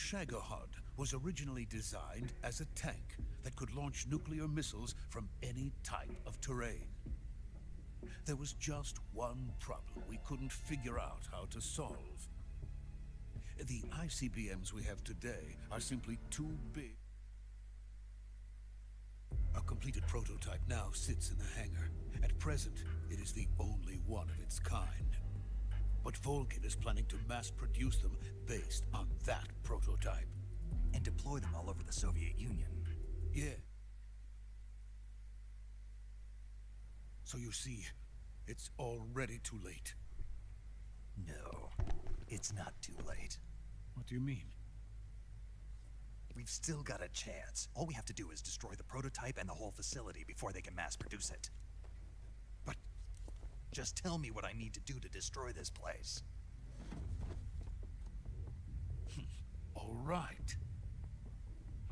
Shagohod was originally designed as a tank that could launch nuclear missiles from any type of terrain. There was just one problem we couldn't figure out how to solve. The ICBMs we have today are simply too big. A completed prototype now sits in the hangar. At present, it is the only one of its kind. But Volgin is planning to mass-produce them based on that prototype. And deploy them all over the Soviet Union. Yeah. So you see, it's already too late. No, it's not too late. What do you mean? We've still got a chance. All we have to do is destroy the prototype and the whole facility before they can mass produce it. But just tell me what I need to do to destroy this place. all right.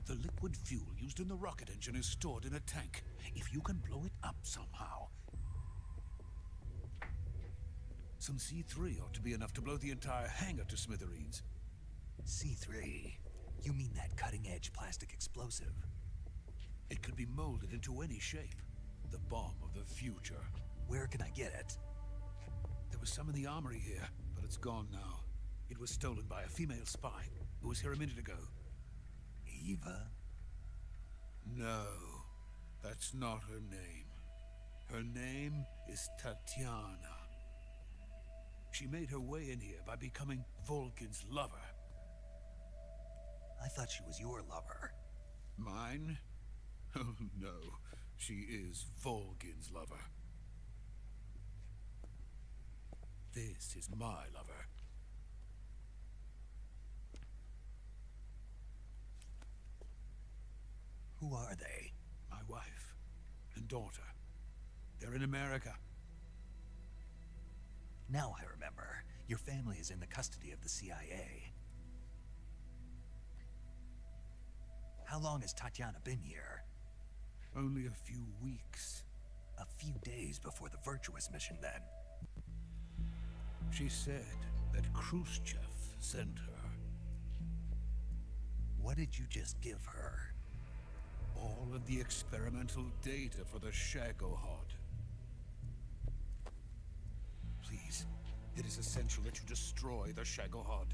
The liquid fuel used in the rocket engine is stored in a tank. If you can blow it up somehow. Some C3 ought to be enough to blow the entire hangar to smithereens. C3? You mean that cutting-edge plastic explosive? It could be molded into any shape. The bomb of the future. Where can I get it? There was some in the armory here, but it's gone now. It was stolen by a female spy who was here a minute ago. Eva? No, that's not her name. Her name is Tatiana. She made her way in here by becoming Volgin's lover. I thought she was your lover. Mine? Oh no, she is Volgin's lover. This is my lover. Who are they? My wife and daughter. They're in America. Now I remember. Your family is in the custody of the CIA. How long has Tatiana been here? Only a few weeks. A few days before the Virtuous mission, then. She said that Khrushchev sent her. What did you just give her? All of the experimental data for the Shagohod. Please, it is essential that you destroy the Shagohod.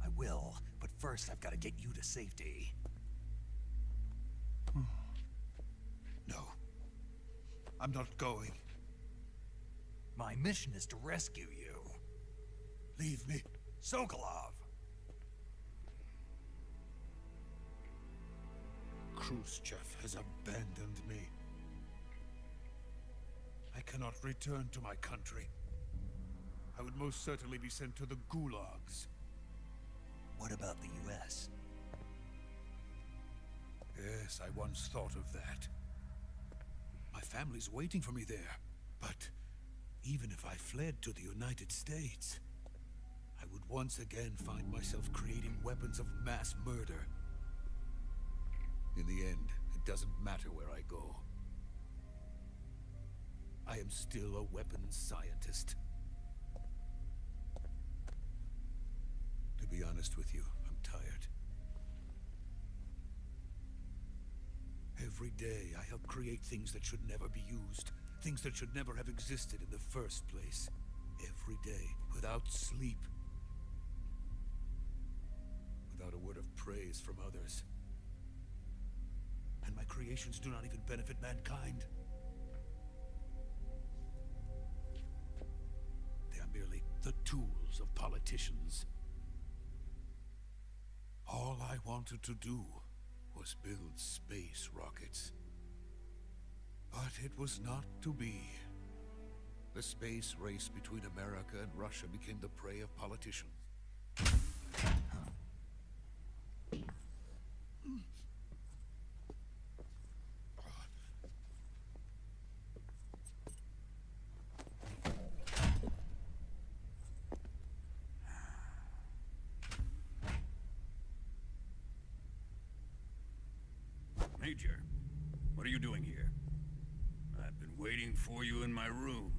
I will, but first I've got to get you to safety. No, I'm not going. My mission is to rescue you. Leave me. Sokolov! Khrushchev has abandoned me. I cannot return to my country. I would most certainly be sent to the gulags. What about the US? Yes, I once thought of that. My family's waiting for me there. But even if I fled to the United States, I would once again find myself creating weapons of mass murder. In the end, it doesn't matter where I go. I am still a weapons scientist. To be honest with you, I'm tired. Every day, I help create things that should never be used. Things that should never have existed in the first place. Every day, without sleep. Without a word of praise from others. And my creations do not even benefit mankind. They are merely the tools of politicians. All I wanted to do was build space rockets. But it was not to be. The space race between America and Russia became the prey of politicians. Major, what are you doing here? I've been waiting for you in my room.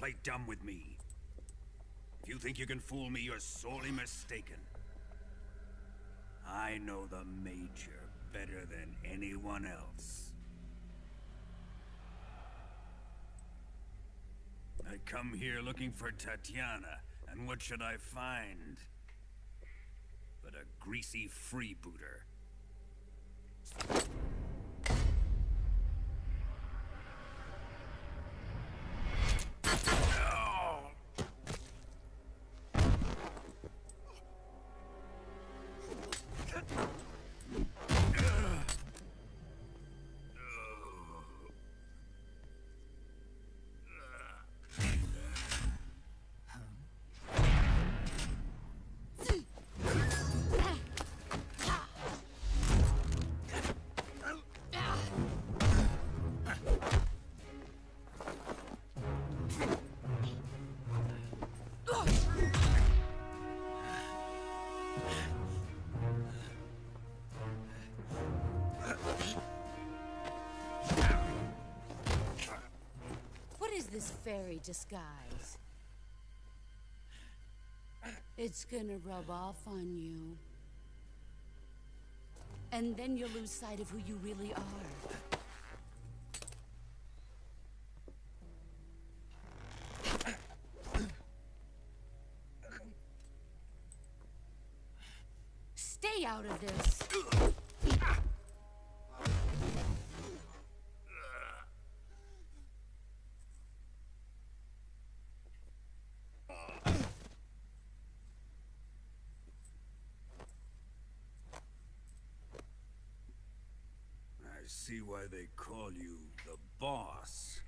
play dumb with me. If you think you can fool me, you're sorely mistaken. I know the Major better than anyone else. I come here looking for Tatiana, and what should I find? But a greasy freebooter. This fairy disguise. It's gonna rub off on you. And then you'll lose sight of who you really are. Stay out of this. I see why they call you the boss.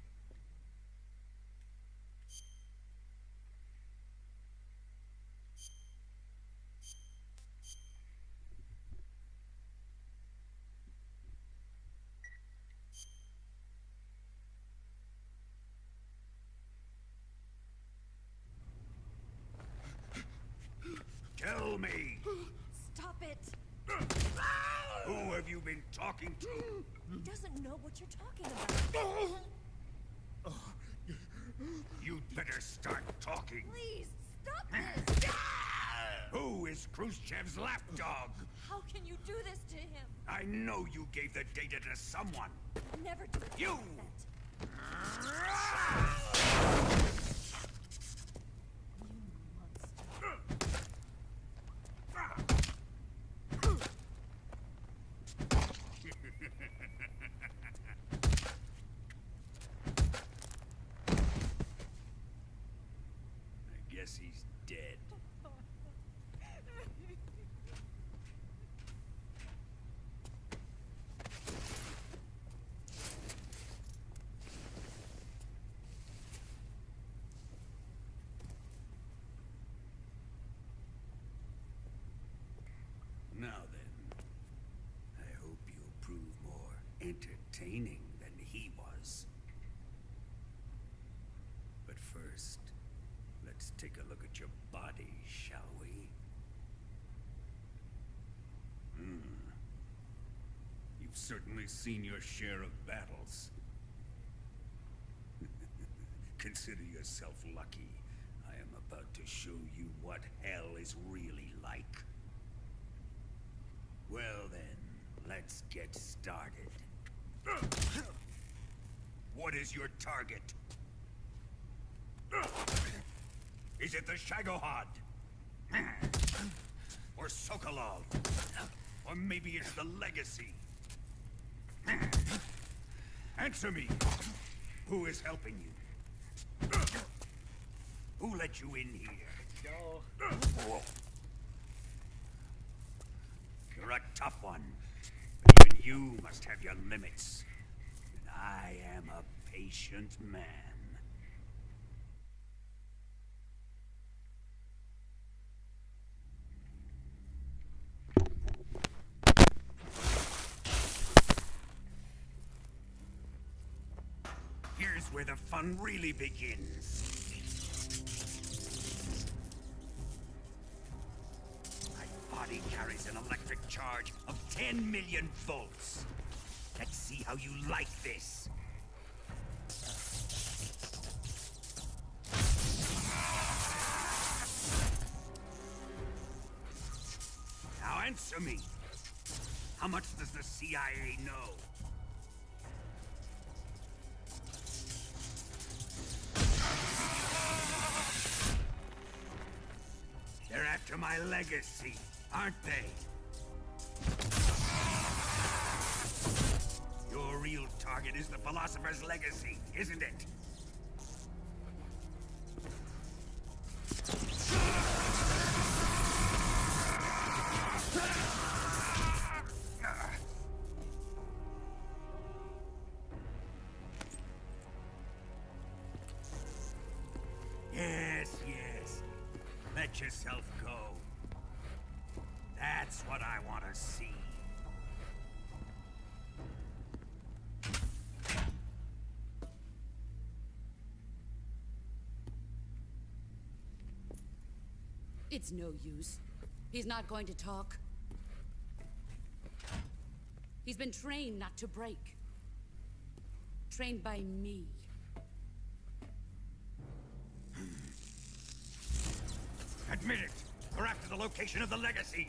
Tell me! Stop it! Who have you been talking to? He doesn't know what you're talking about. You'd better start talking. Please, stop this! Who is Khrushchev's lapdog? How can you do this to him? I know you gave the data to someone. Never do You! that. I guess he's dead. Now then, I hope you'll prove more entertaining than he was. But first, let's take a look at your body, shall we? You've certainly seen your share of battles. Consider yourself lucky. I am about to show you what hell is really like. Well then, let's get started. What is your target? Is it the Shagohod? Or Sokolov? Or maybe it's the Legacy? Answer me! Who is helping you? Who let you in here? No. You're a tough one. But even you must have your limits. And I am a patient man. Here's where the fun really begins. My body carries an electric charge of 10 million volts. Let's see how you like this. Answer me! How much does the CIA know? They're after my legacy, aren't they? Your real target is the philosopher's legacy, isn't it? Yes, yes. Let yourself go. That's what I want to see. It's no use. He's not going to talk. He's been trained not to break. Trained by me. Admit it! We're after the location of the legacy!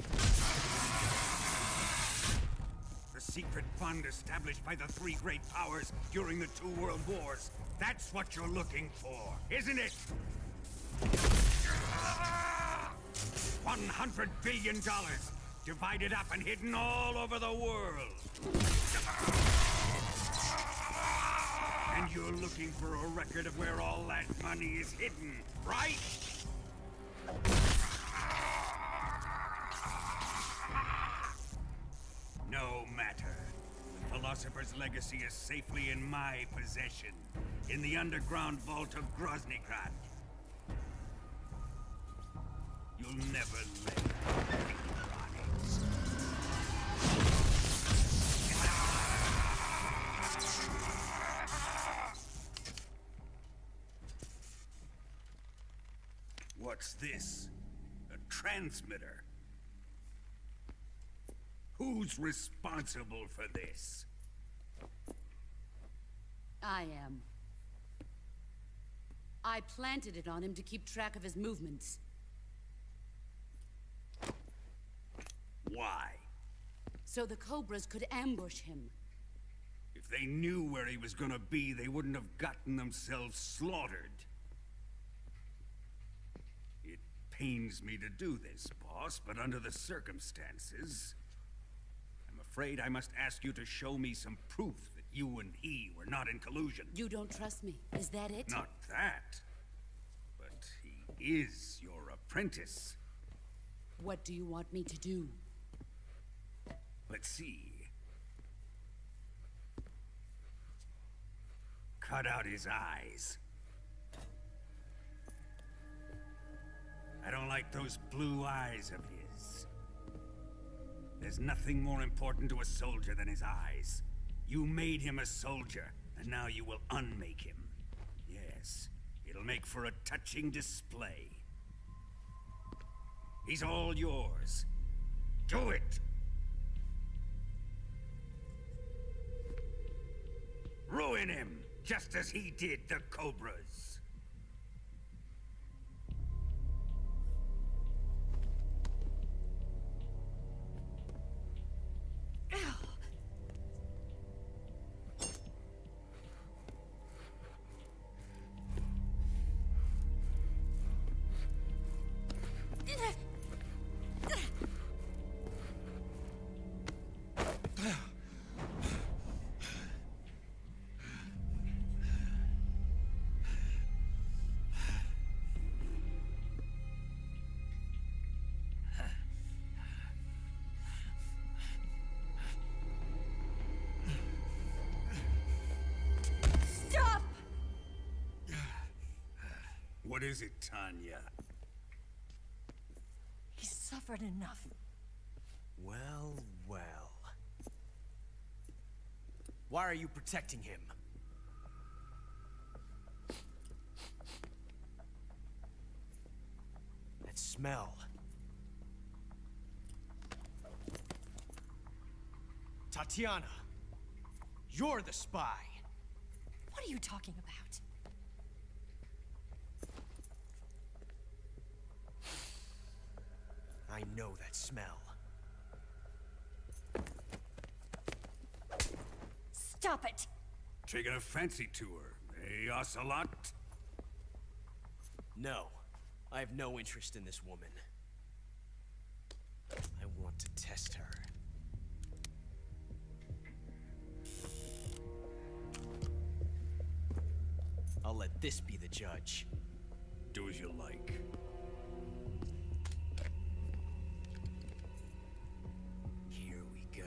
The secret fund established by the three great powers during the two world wars. That's what you're looking for, isn't it? $100 billion, divided up and hidden all over the world. And you're looking for a record of where all that money is hidden, right? No matter. The philosopher's legacy is safely in my possession, in the underground vault of Grozny Grad. You'll never lay a finger on it. What's this? A transmitter? Who's responsible for this? I am. I planted it on him to keep track of his movements. Why? So the Cobras could ambush him. If they knew where he was gonna be, they wouldn't have gotten themselves slaughtered. It pains me to do this, boss, but under the circumstances, I'm afraid I must ask you to show me some proof that you and he were not in collusion. You don't trust me, is that it? Not that. But he is your apprentice. What do you want me to do? Let's see. Cut out his eyes. I don't like those blue eyes of his. There's nothing more important to a soldier than his eyes. You made him a soldier, and now you will unmake him. Yes, it'll make for a touching display. He's all yours. Do it! Ruin him, just as he did the Cobras. Stop! What is it, Tanya? He's suffered enough. Well, well. Why are you protecting him? That smell. Tatiana, you're the spy. What are you talking about? I know that smell. Stop it! Taking a fancy to her, eh, Ocelot? No. I have no interest in this woman. I want to test her. I'll let this be the judge. Do as you like. Here we go.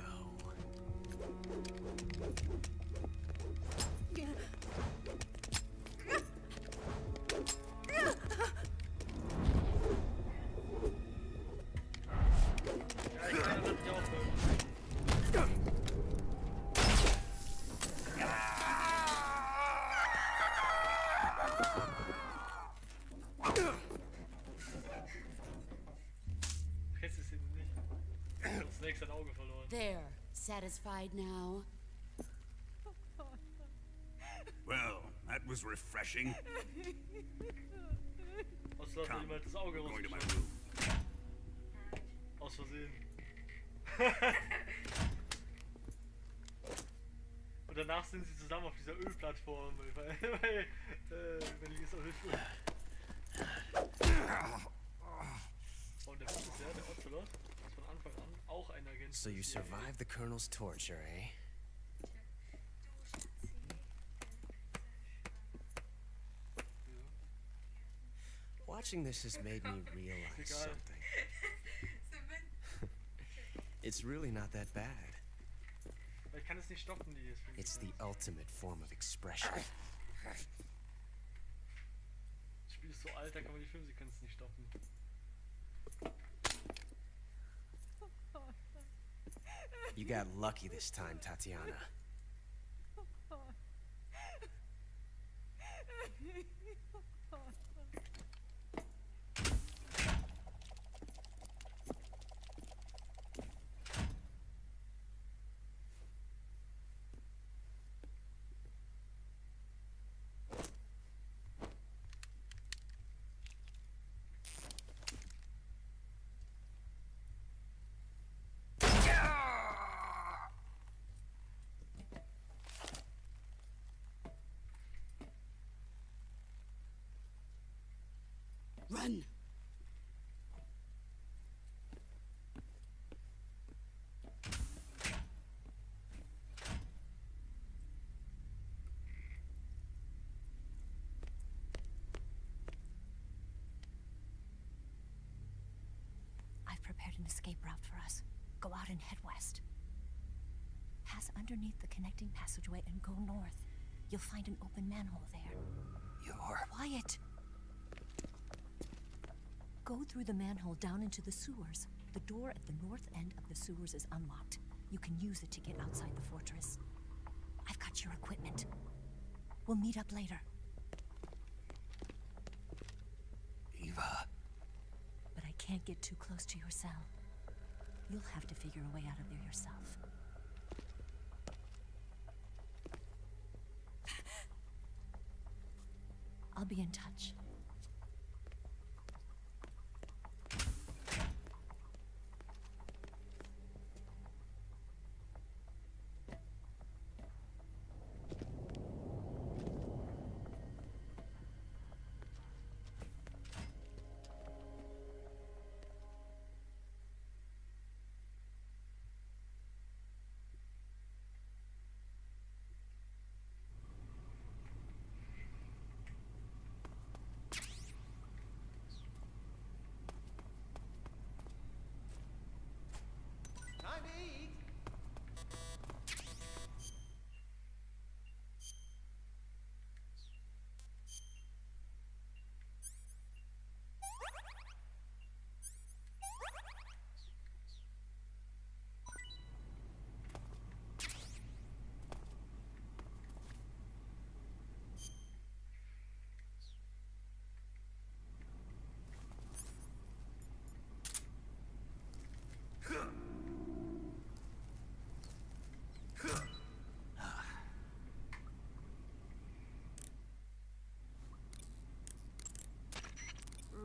Jetzt ist sie nicht. Snake sein Auge verloren. There. Satisfied now? Well, that was refreshing. Ocelot hat Come, jemand das Auge going to my rausgeschossen. room. Aus Versehen. Und danach sind sie zusammen auf dieser Ölplattform, weil wenn ich es auch nicht. Und der Witz ist ja, der Ocelot ist von Anfang an auch ein Agent. So you survived the Colonel's torture, eh? Watching this has made me realize something. It's really not that bad. Weil ich kann es nicht stoppen, die ist. It's the ultimate form of expression. Das Spiel ist so alt, da kann man die Filmsequenz nicht stoppen. You got lucky this time, Tatiana. Run! I've prepared an escape route for us. Go out and head west. Pass underneath the connecting passageway and go north. You'll find an open manhole there. You're... Quiet! Go through the manhole down into the sewers. The door at the north end of the sewers is unlocked. You can use it to get outside the fortress. I've got your equipment. We'll meet up later. Eva. But I can't get too close to your cell. You'll have to figure a way out of there yourself. I'll be in touch. Time to eat!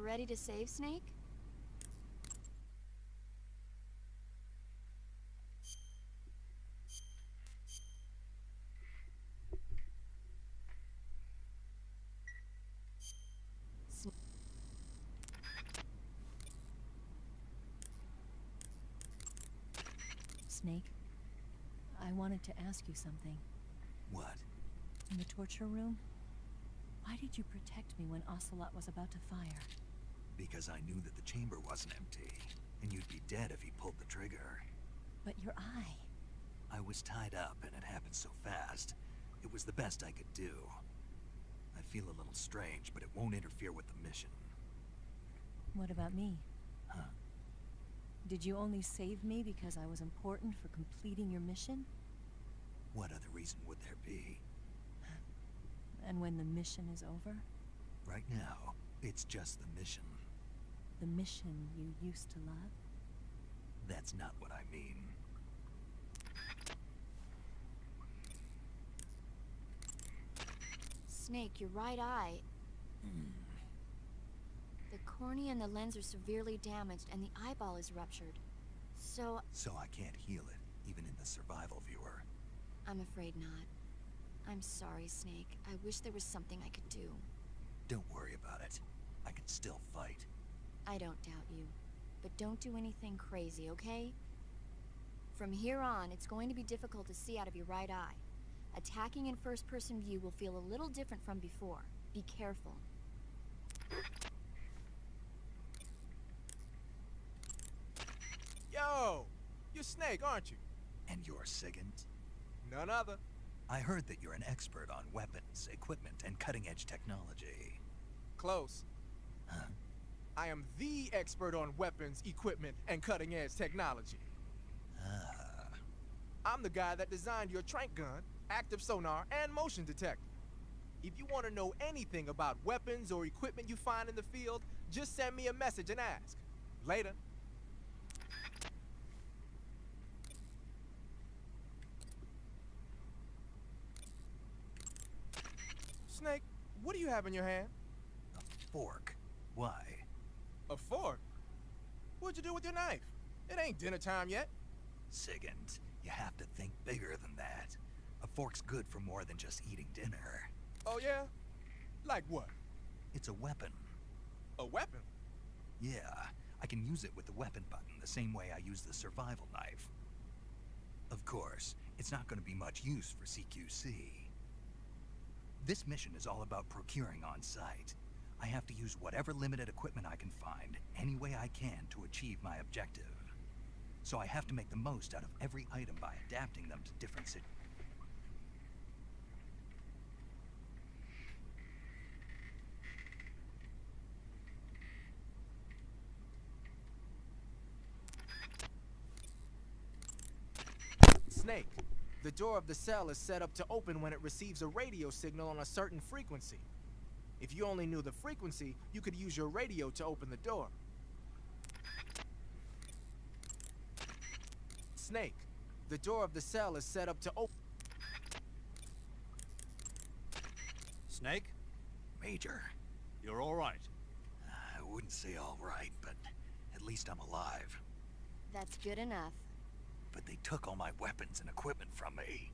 Ready to save, Snake? Snake, I wanted to ask you something. What? In the torture room, why did you protect me when Ocelot was about to fire? Because I knew that the chamber wasn't empty, and you'd be dead if he pulled the trigger. But your eye. I was tied up, and it happened so fast. It was the best I could do. I feel a little strange, but it won't interfere with the mission. What about me? Huh? Did you only save me because I was important for completing your mission? What other reason would there be? And when the mission is over? Right now, it's just the mission. The mission you used to love? That's not what I mean. Snake, your right eye. The cornea and the lens are severely damaged, and the eyeball is ruptured. So I can't heal it, even in the survival viewer. I'm afraid not. I'm sorry, Snake. I wish there was something I could do. Don't worry about it. I can still fight. I don't doubt you. But don't do anything crazy, okay? From here on, it's going to be difficult to see out of your right eye. Attacking in first-person view will feel a little different from before. Be careful. Yo! You're Snake, aren't you? And you're Sigint? None other. I heard that you're an expert on weapons, equipment, and cutting-edge technology. Close. Huh? I am the expert on weapons, equipment, and cutting-edge technology. Ah. I'm the guy that designed your trank gun, active sonar, and motion detector. If you want to know anything about weapons or equipment you find in the field, just send me a message and ask. Later. Snake, what do you have in your hand? A fork. Why? A fork? What'd you do with your knife? It ain't dinner time yet. Sigint, you have to think bigger than that. A fork's good for more than just eating dinner. Oh yeah? Like what? It's a weapon. A weapon? Yeah, I can use it with the weapon button the same way I use the survival knife. Of course, it's not going to be much use for CQC. This mission is all about procuring on site. I have to use whatever limited equipment I can find, any way I can, to achieve my objective. So I have to make the most out of every item by adapting them to different situations. Snake, the door of the cell is set up to open when it receives a radio signal on a certain frequency. If you only knew the frequency, you could use your radio to open the door. Snake, the door of the cell is set up to open. Snake, Major, you're all right. I wouldn't say all right, but at least I'm alive. That's good enough. But they took all my weapons and equipment from me.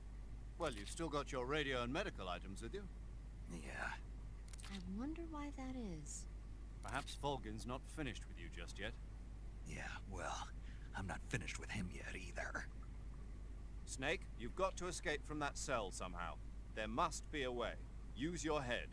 Well, you've still got your radio and medical items with you. Yeah. I wonder why that is. Perhaps Volgin's not finished with you just yet. Yeah, well, I'm not finished with him yet either. Snake, you've got to escape from that cell somehow. There must be a way. Use your head.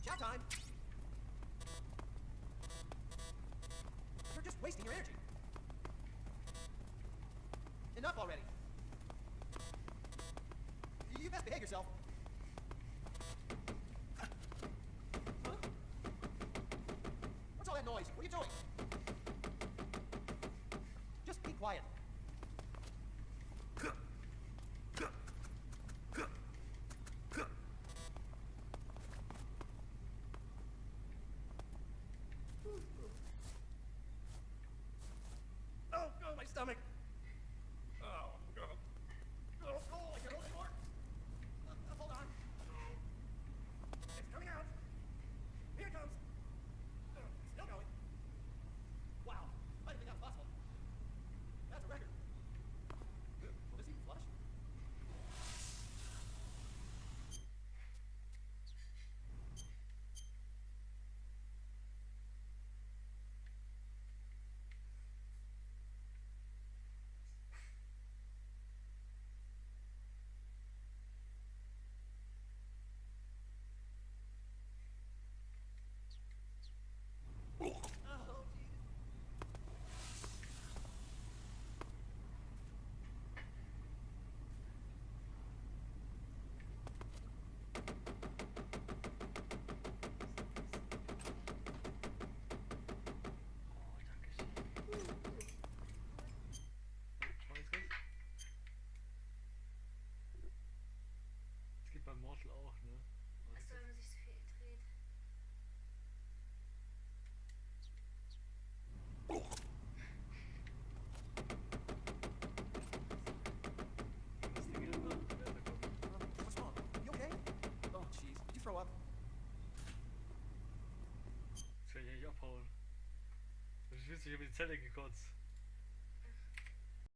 Chat time! You're just wasting your energy. Enough already. You best behave yourself. Huh? What's all that noise? What are you doing? Just be quiet. sich über die Zelle gekotzt.